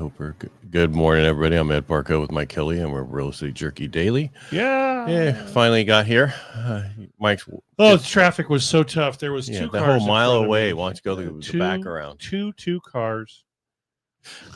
hope we're good. Good morning, everybody. I'm Ed Parcaut with Mike Kelly, and we're Real Estate Jerky Daily. Yeah. Finally got here. Mike's. Oh, the traffic was so tough. There was two the cars whole mile away. Me. Why don't you go the back around? Two cars.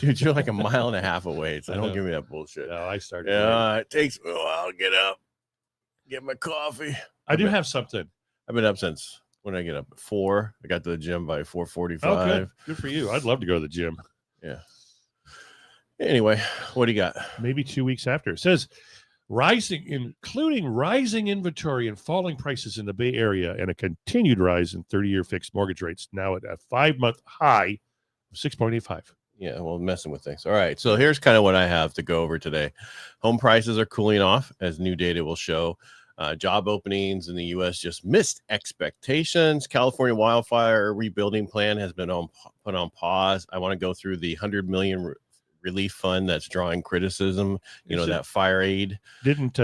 Dude, you're like a mile and a half away. So don't give me that bullshit. No, I started. It takes me a while to get up, get my coffee. I do have something. I've been up since when I get up at 4. I got to the gym by 4:45. Oh, good for you. I'd love to go to the gym. Yeah. Anyway, what do you got? Maybe 2 weeks after. It says including rising inventory and falling prices in the Bay Area and a continued rise in 30-year fixed mortgage rates, now at a 5-month high of 6.85. Yeah, well, messing with things. All right, so here's kind of what I have to go over today. Home prices are cooling off, as new data will show. Job openings in the U.S. just missed expectations. California wildfire rebuilding plan has been put on pause. I want to go through the $100 million relief fund that's drawing criticism. That fire aid. Didn't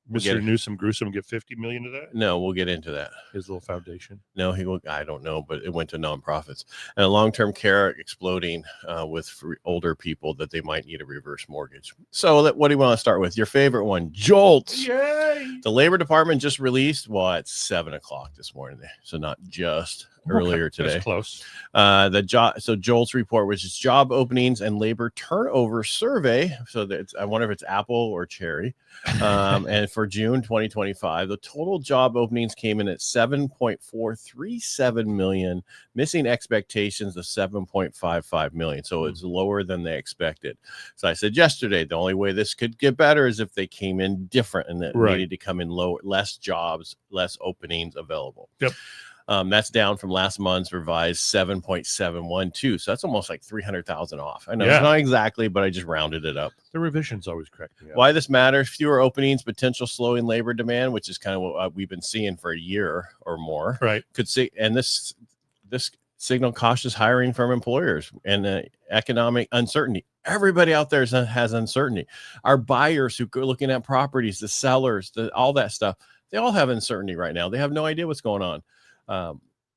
Mr. Newsom Gruesome get $50 million to that? No, we'll get into that. His little foundation. No, I don't know, but it went to nonprofits. And long-term care exploding with older people that they might need a reverse mortgage. So what do you want to start with? Your favorite one, JOLTS. Yay! The Labor Department just released, at 7 o'clock this morning. So not just earlier today. That's close. So JOLTS report, which is job openings and labor turnover survey. So I wonder if it's Apple or Cherry. And for June 2025, the total job openings came in at 7.437 million, missing expectations of 7.55 million. So it's lower than they expected. So I said yesterday, the only way this could get better is if they came in different and that needed to come in lower, less jobs, less openings available. Yep. That's down from last month's revised 7.712. So that's almost like 300,000 off. I know it's not exactly, but I just rounded it up. The revision's always correct. Yeah. Why this matters? Fewer openings, potential slowing labor demand, which is kind of what we've been seeing for a year or more. Right. Could see, and this signal cautious hiring from employers and economic uncertainty. Everybody out there has uncertainty. Our buyers who are looking at properties, the sellers, all that stuff, they all have uncertainty right now. They have no idea what's going on.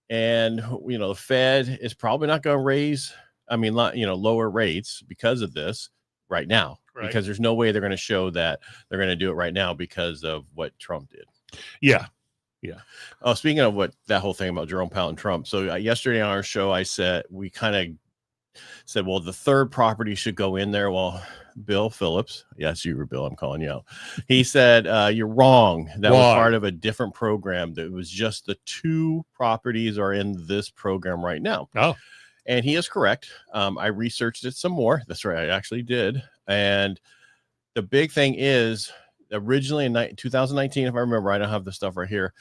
And the Fed is probably not going to raise, lower rates because of this right now, because there's no way they're going to show that they're going to do it right now because of what Trump did. Yeah. Oh, speaking of that whole thing about Jerome Powell and Trump. So yesterday on our show, we kind of said, well, the third property should go in there. Well, Bill Phillips, yes, you were Bill, I'm calling you out. He said, you're wrong. That was part of a different program. That was just the 2 properties are in this program right now. Oh, and he is correct. I researched it some more. That's right. I actually did. And the big thing is originally in 2019, if I remember, I don't have the stuff right here.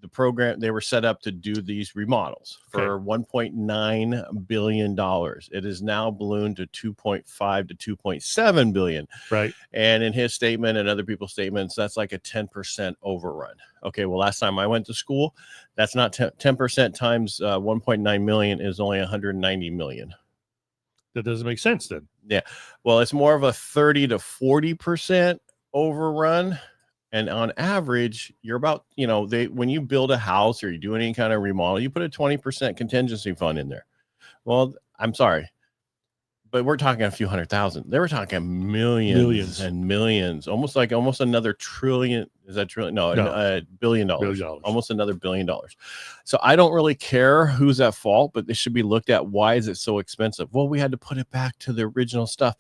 The program, they were set up to do these remodels for $1.9 billion. It is now ballooned to 2.5 to 2.7 billion. Right. And in his statement and other people's statements, that's like a 10% overrun. Okay. Well, last time I went to school, that's not 10% times 1.9 million is only 190 million. That doesn't make sense then. Yeah. Well, it's more of a 30 to 40% overrun. And on average, you're about, when you build a house or you do any kind of remodel, you put a 20% contingency fund in there. Well, I'm sorry, but we're talking a few $100,000. They were talking millions and millions, almost another trillion. Is that trillion? No. $1 billion. Almost another $1 billion. So I don't really care who's at fault, but this should be looked at. Why is it so expensive? Well, we had to put it back to the original stuff.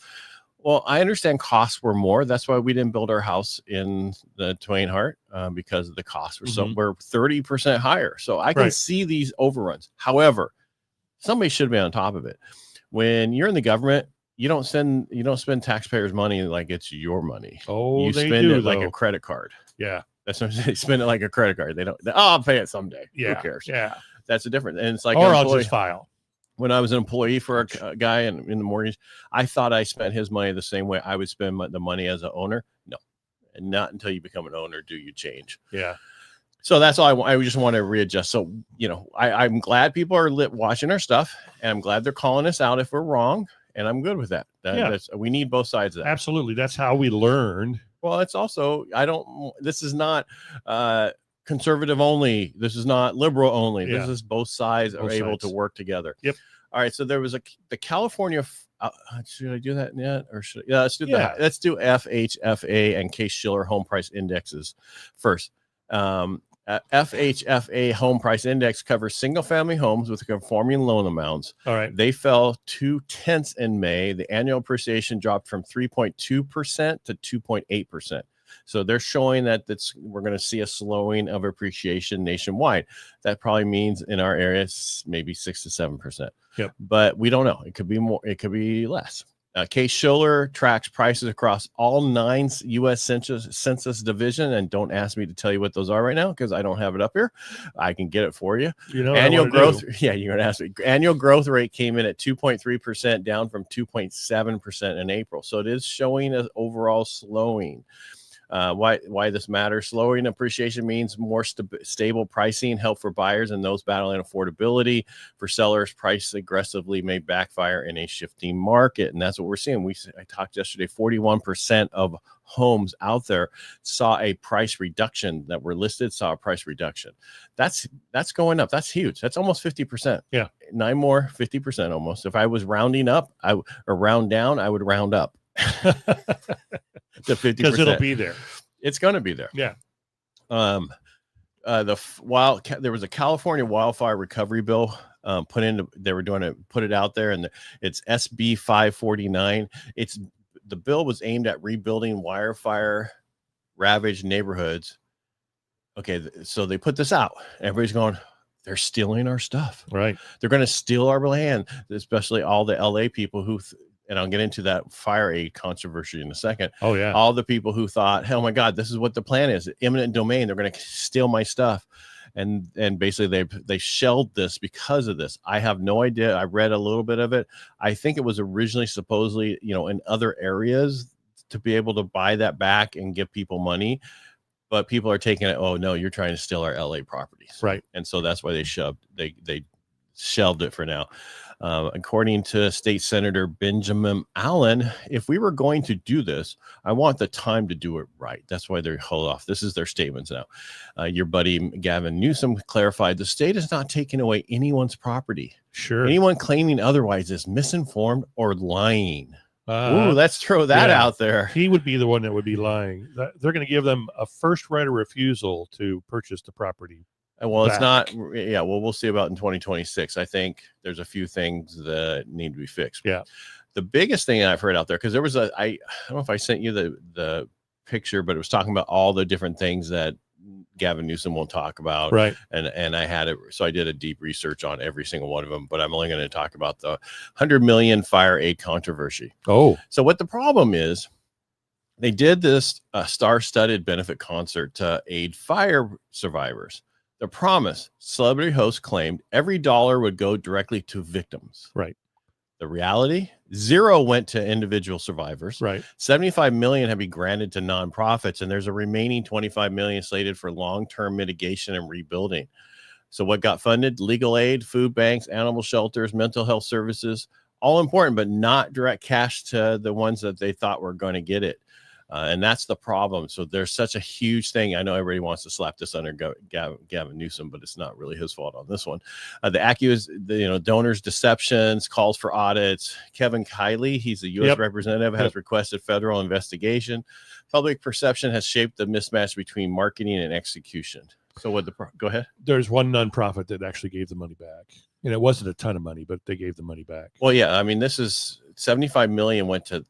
Well, I understand costs were more. That's why we didn't build our house in the Twain Hart because the costs were we're 30% higher. So I can see these overruns. However, somebody should be on top of it. When you're in the government, you don't spend taxpayers' money like it's your money. Oh, you spend it like a credit card. Yeah, that's what they spend it like a credit card. I'll pay it someday. Yeah, who cares? Yeah, that's the difference. And it's like, or I'll just file. When I was an employee for a guy in the mortgage, I thought I spent his money the same way I would spend the money as an owner. No, and not until you become an owner do you change. Yeah. So that's all I just want to readjust. So, I'm glad people are watching our stuff, and I'm glad they're calling us out if we're wrong, and I'm good with that. We need both sides of that. Absolutely. That's how we learn. Well, it's also, this is not conservative only. This is not liberal only. This is both sides are able to work together. Yep. All right. So there was the California. Should I do that yet? Or let's do that. Let's do FHFA and Case-Shiller home price indexes first. FHFA home price index covers single family homes with conforming loan amounts. All right. They fell 0.2 in May. The annual appreciation dropped from 3.2% to 2.8%. So they're showing that we're going to see a slowing of appreciation nationwide. That probably means in our area, it's maybe 6 to 7%. Yep. But we don't know. It could be more. It could be less. Case-Shiller tracks prices across all 9 U.S. Census division, and don't ask me to tell you what those are right now because I don't have it up here. I can get it for you. Annual growth. Yeah, you're going to ask me. Annual growth rate came in at 2.3%, down from 2.7% in April. So it is showing an overall slowing. Why this matters? Slowing appreciation means more stable pricing, help for buyers and those battling affordability. For sellers, price aggressively may backfire in a shifting market, and that's what we're seeing. I talked yesterday. 41% of homes out there saw a price reduction that were listed. Saw a price reduction. That's going up. That's huge. That's almost 50%. Yeah, 9 more, 50% almost. If I was rounding up, or round down, I would round up. To 50%, because it'll be there. It's going to be there. Yeah. There was a California wildfire recovery bill put it out there, and it's SB 549. The bill was aimed at rebuilding fire ravaged neighborhoods. Okay, so they put this out. Everybody's going, they're stealing our stuff. Right. They're going to steal our land, especially all the LA people who. And I'll get into that fire aid controversy in a second. Oh, yeah. All the people who thought, oh, my God, this is what the plan is. Eminent domain. They're going to steal my stuff. And basically they shelled this because of this. I have no idea. I read a little bit of it. I think it was originally supposedly, in other areas to be able to buy that back and give people money. But people are taking it, oh, no, you're trying to steal our LA properties. Right. And so that's why they shelved it for now. According to State Senator Benjamin Allen, if we were going to do this, I want the time to do it right. That's why they're hold off. This is their statements now. Your buddy Gavin Newsom clarified the state is not taking away anyone's property. Sure. Anyone claiming otherwise is misinformed or lying. Let's throw that out there. He would be the one that would be lying. They're going to give them a first right of refusal to purchase the property. Well, it's not. Yeah. Well, we'll see about in 2026. I think there's a few things that need to be fixed. Yeah. The biggest thing I've heard out there, because there was I don't know if I sent you the picture, but it was talking about all the different things that Gavin Newsom won't talk about. Right. And I had it. So I did a deep research on every single one of them, but I'm only going to talk about the $100 million fire aid controversy. Oh. So what the problem is, they did this star-studded benefit concert to aid fire survivors. The promise, celebrity hosts claimed every dollar would go directly to victims. Right. The reality, 0 went to individual survivors. Right. 75 million have been granted to nonprofits, and there's a remaining 25 million slated for long-term mitigation and rebuilding. So what got funded? Legal aid, food banks, animal shelters, mental health services, all important, but not direct cash to the ones that they thought were going to get it. And that's the problem. So there's such a huge thing. I know everybody wants to slap this under Gavin Newsom, but it's not really his fault on this one. Donors deceptions, calls for audits. Kevin Kiley, he's a U.S. representative, has requested federal investigation. Public perception has shaped the mismatch between marketing and execution. So go ahead. There's one nonprofit that actually gave the money back. And it wasn't a ton of money, but they gave the money back. Well, yeah. I mean, this is 75 million went to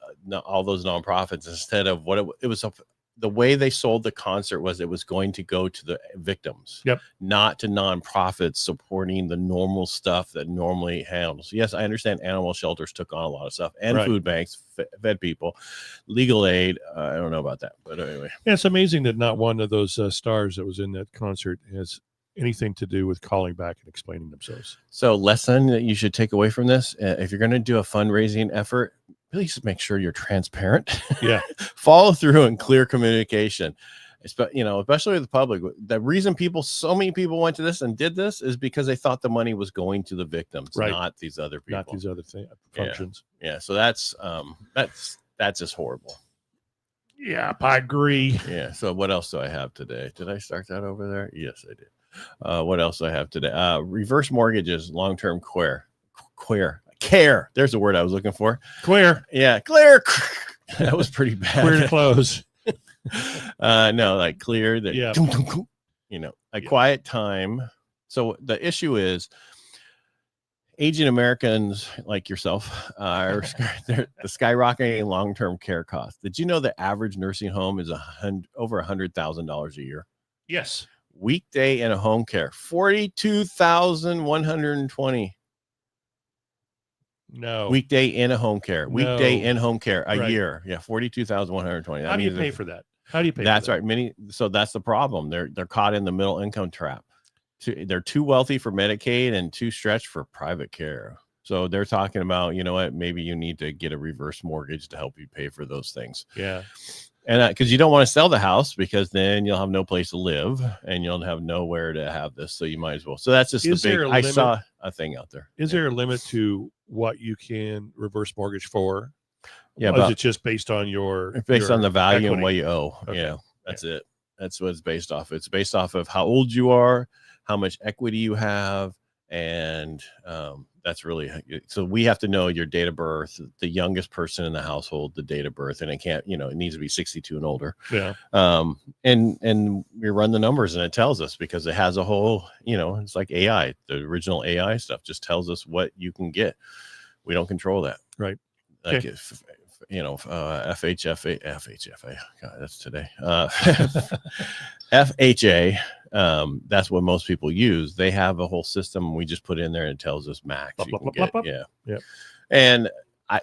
all those nonprofits instead of what it was. The way they sold the concert was it was going to go to the victims, not to nonprofits supporting the normal stuff that normally handles. Yes, I understand animal shelters took on a lot of stuff and food banks fed people, legal aid. I don't know about that, but anyway. Yeah, it's amazing that not one of those stars that was in that concert has anything to do with calling back and explaining themselves. So lesson that you should take away from this, if you're going to do a fundraising effort, please make sure you're transparent. Yeah. Follow through and clear communication, especially with the public. The reason so many people went to this and did this is because they thought the money was going to the victims, not these other people. Not these other functions. Yeah. So that's just horrible. Yeah, I agree. Yeah. So what else do I have today? Did I start that over there? Yes, I did. What else do I have today? Reverse mortgages, long-term Care. There's the word I was looking for. Queer. Yeah, clear. That was pretty bad. Queer to close. No, like clear. That Yeah. A quiet time. So the issue is aging Americans like yourself are the skyrocketing long-term care costs. Did you know the average nursing home is over $100,000 a year? Yes. Weekday in a home care, $42,120. No. Weekday in a home care. Weekday No. in home care a Right. year. Yeah, $42,120. How do you pay for that? How do you pay? That's for that? right. So that's the problem. They're caught in the middle income trap. They're too wealthy for Medicaid and too stretched for private care. So they're talking about, you know what, maybe you need to get a reverse mortgage to help you pay for those things. Yeah. And because you don't want to sell the house, because then you'll have no place to live and you'll have nowhere to have this. So you might as well. So that's just I saw a thing out there. Is there a limit to what you can reverse mortgage for? Yeah. Or is it just based on on the value equity? and what you owe? Okay. Yeah. That's it. That's what it's based off. It's based off of how old you are, how much equity you have. And that's really, so we have to know your date of birth, the youngest person in the household, the date of birth, and it can't, it needs to be 62 and older. Yeah. And we run the numbers and it tells us, because it has a whole, it's like AI, the original AI stuff just tells us what you can get. We don't control that. Right. Like Okay. if, FHFA, God, that's today. FHA, that's what most people use. They have a whole system. We just put in there and it tells us max. Yeah. And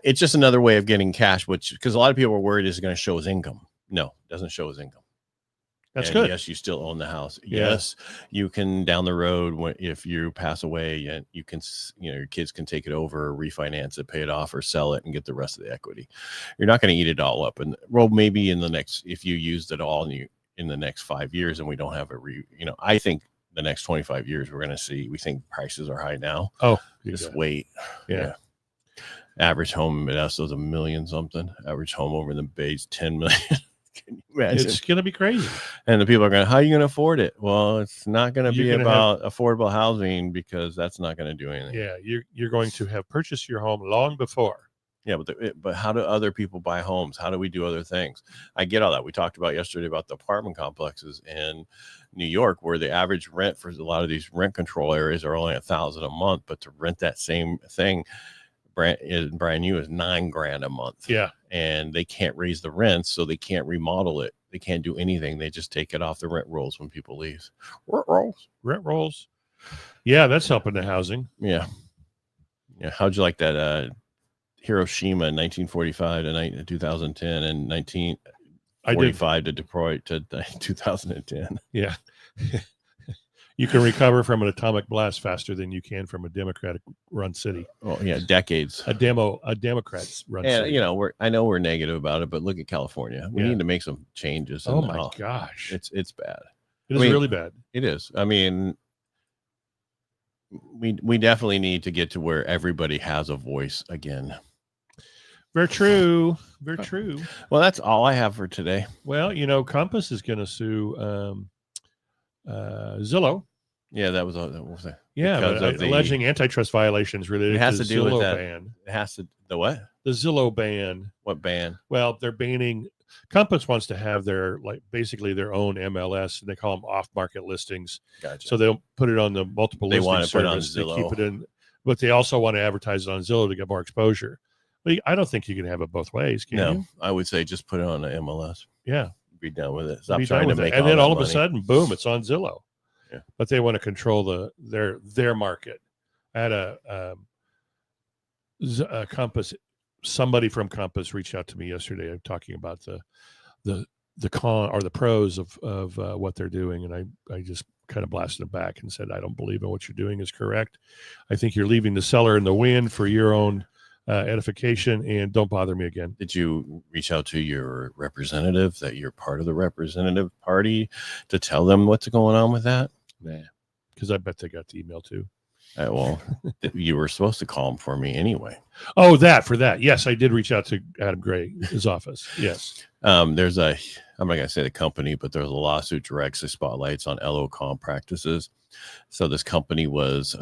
it's just another way of getting cash, because a lot of people are worried is going to show his income. No, it doesn't show his income. That's and good. Yes, you still own the house. Yeah. Yes, you can down the road, if you pass away, and you can, your kids can take it over, refinance it, pay it off, or sell it and get the rest of the equity. You're not going to eat it all up. And maybe if you used it all in the next 5 years, and we don't have I think the next 25 years we think prices are high now. Oh, just wait. Yeah. Average home in us was $1 million something. Average home over in the Bay's 10 million. Can you imagine? It's going to be crazy. And the people are going, how are you going to afford it? Well, it's not going to be about affordable housing, because that's not going to do anything. Yeah. You're going to have purchased your home long before. Yeah. But how do other people buy homes? How do we do other things? I get all that. We talked about yesterday about the apartment complexes in New York, where the average rent for a lot of these rent control areas are only $1,000 a month, but to rent that same thing brand new is $9,000 a month. Yeah. And they can't raise the rents, so they can't remodel it. They can't do anything. They just take it off the rent rolls when people leave. Rent rolls. Yeah, that's helping the housing. Yeah. How'd you like that Hiroshima in 1945 to 2010 and 1945 to Detroit to 2010? Yeah. You can recover from an atomic blast faster than you can from a Democratic-run city. Oh yeah, decades. A Democrats-run city. And I know we're negative about it, but look at California. We need to make some changes. Oh my gosh, it's bad. It is really bad. It is. I mean, we definitely need to get to where everybody has a voice again. Very true. Very true. Well, that's all I have for today. Well, Compass is going to sue Zillow. Yeah, that was that. Yeah, alleging antitrust violations related to the Zillow ban. It has to the what? The Zillow ban. What ban? Well, they're banning. Compass wants to have basically their own MLS, and they call them off-market listings. Gotcha. So they'll put it on the multiple listing want to service. put it on Zillow. They keep it in, but they also want to advertise it on Zillow to get more exposure. But I don't think you can have it both ways. Can you? I would say just put it on the MLS. Yeah. Be done with it. Stop trying to make it. And then all of money. a sudden, boom, it's on Zillow. Yeah. But they want to control their market. I had a Compass. Somebody from Compass reached out to me yesterday talking about the con or the pros of what they're doing, and I just kind of blasted them back and said, I don't believe in what you're doing is correct. I think you're leaving the seller in the wind for your own edification, and don't bother me again. Did you reach out to your representative, that you're part of the representative party, to tell them what's going on with that? Nah, because I bet they got the email too. Well, you were supposed to call him for me anyway. Oh, for that. Yes, I did reach out to Adam Gray, his office. Yes. I'm not going to say the company, but there's a lawsuit directs the spotlights on LO comp practices. So this company was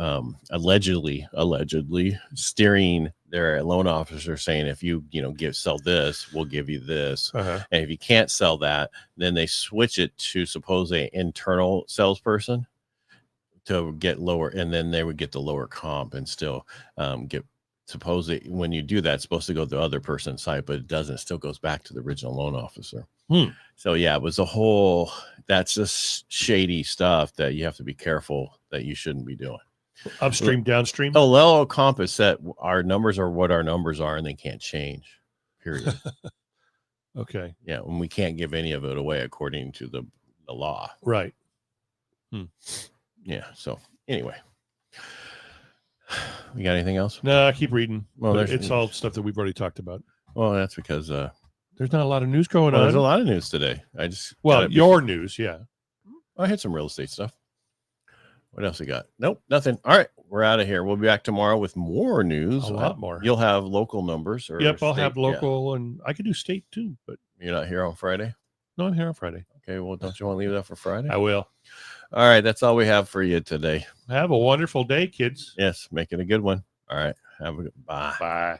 allegedly steering their loan officer, saying, if you sell this, we'll give you this. Uh-huh. And if you can't sell that, then they switch it to suppose a internal salesperson to get lower, and then they would get the lower comp and still get. Supposedly, when you do that, it's supposed to go to the other person's side, but it doesn't. It still goes back to the original loan officer. So yeah, it was that's just shady stuff that you have to be careful that you shouldn't be doing. Upstream, downstream. Oh, low comp is set. Our numbers are what our numbers are, and they can't change. Period. Okay. Yeah, and we can't give any of it away according to the law. Right. Yeah. So anyway. You got anything else? No, I keep reading. Well, it's all stuff that we've already talked about. Well, that's because there's not a lot of news going on. There's a lot of news today. Your news, yeah. I had some real estate stuff. What else we got? Nope, nothing. All right, we're out of here. We'll be back tomorrow with more news. A lot more. You'll have local numbers. Yep, I'll have local, and I could do state too. But you're not here on Friday? No, I'm here on Friday. Okay, well, don't you want to leave that for Friday? I will. All right, that's all we have for you today. Have a wonderful day, kids. Yes, make it a good one. All right, have a good bye. Bye.